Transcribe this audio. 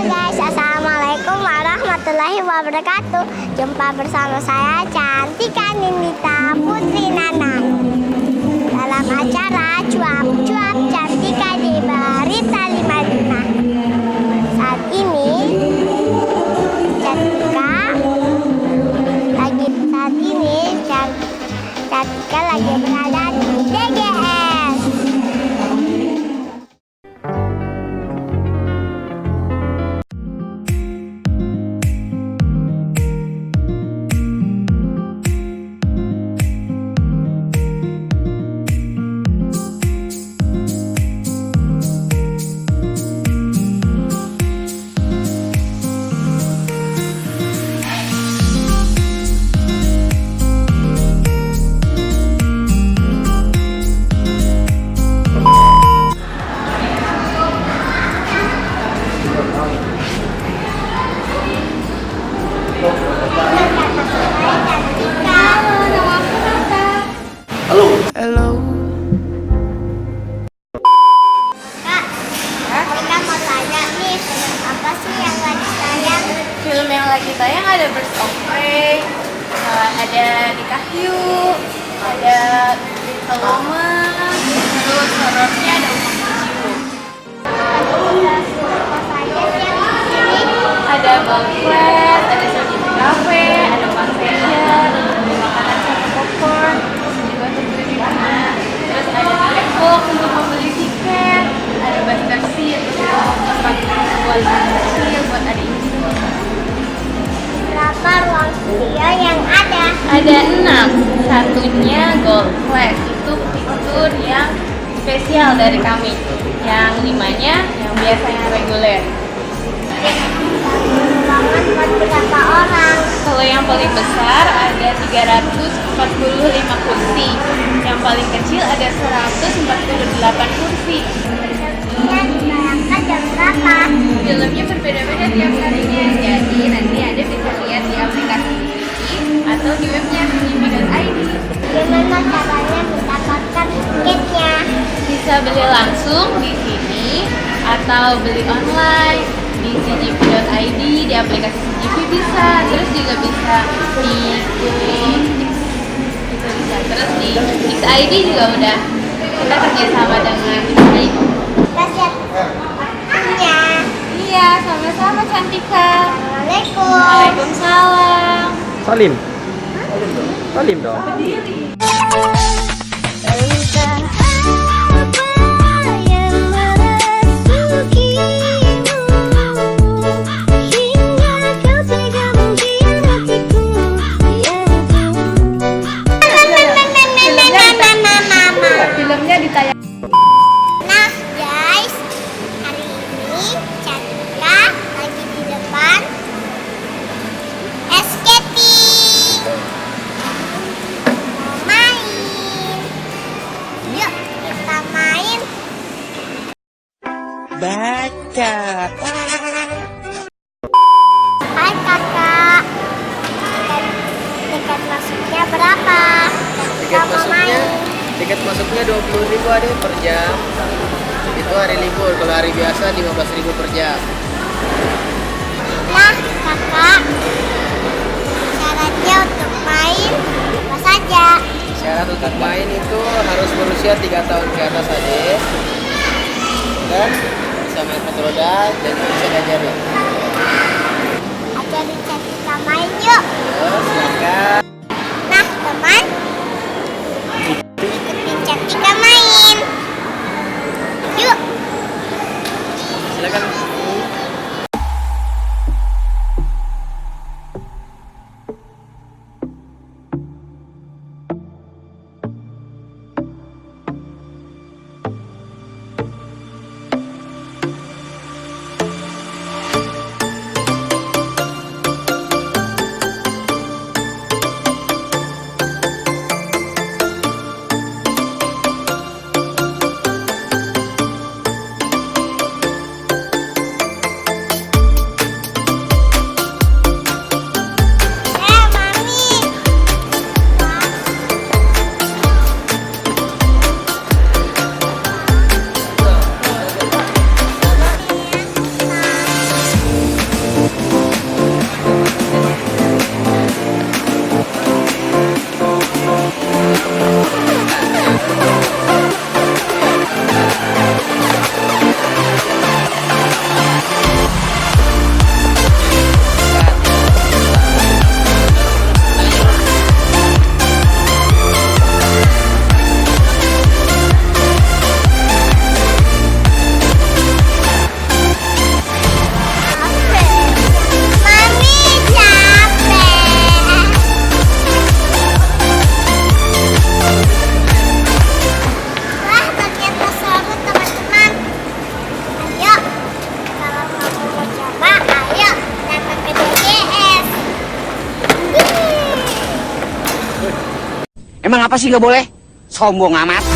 guys, assalamualaikum warahmatullahi wabarakatuh. Jumpa bersama saya Cantika Nindita Putri Nana dalam acara Cuap-Cuap Cantika di Barita 55. Saat ini Cantika lagi berada di DGS. Halo. Kak, kita mau tanya nih, apa sih yang lagi tayang? Film yang lagi tayang ada Birds of Prey, ada Nikah Yuk, ada Little Woman, terus horornya ada Uma Mujiu. Apa saja sih yang di sini? Ada Balflat, ada Sajian Cafe, ada Fun Fashion, ada makanan sama popcorn, terus juga untuk beli di rumah. Terus ada tiket box untuk membeli tiket, ada buster seat untuk tempat buat anak kecil, buat adik itu. Berapa ruang studio yang ada? Ada 6, satunya Gold Flash, itu fitur yang spesial dari kami. Yang 5-nya yang biasa yang reguler. Ruangan buat berapa orang? Kalau yang paling besar ada 345 kursi, yang paling kecil ada 148 kursi. Filmnya ditayangkan jam berapa? Filmnya berbeda-beda tiap harinya, jadi nanti Anda bisa lihat di aplikasi TV atau di webnya cinema.id. Gimana caranya mendapatkan tiketnya? Bisa beli langsung di sini atau beli online di cgv.id, di aplikasi CGV bisa, terus juga bisa di itu bisa, terus di XID juga udah, kita kerjasama dengan XID. Kasih punya. Iya, sama-sama Cantika. Assalamualaikum. Waalaikumsalam. Salim. Salim dong. Filmnya ditayang. Nah guys, hari ini Cantika lagi di depan skating. Mau main. Yuk kita main. Baca. Hai kakak. Tiket masuknya berapa? Cantika mau main. Tiket masuknya 20.000 ada per jam. Itu hari libur, kalau hari biasa 15.000 per jam. Nah kakak, syaratnya untuk main apa saja? Syarat untuk main itu harus berusia 3 tahun ke atas aja. Dan bisa main motor roda dan bisa diajarin. Ajarin Cantika main yuk. Terus silakan. Nah teman, ikutin Cantika main. Yuk. Silakan. Emang apa sih nggak boleh? Sombong amat.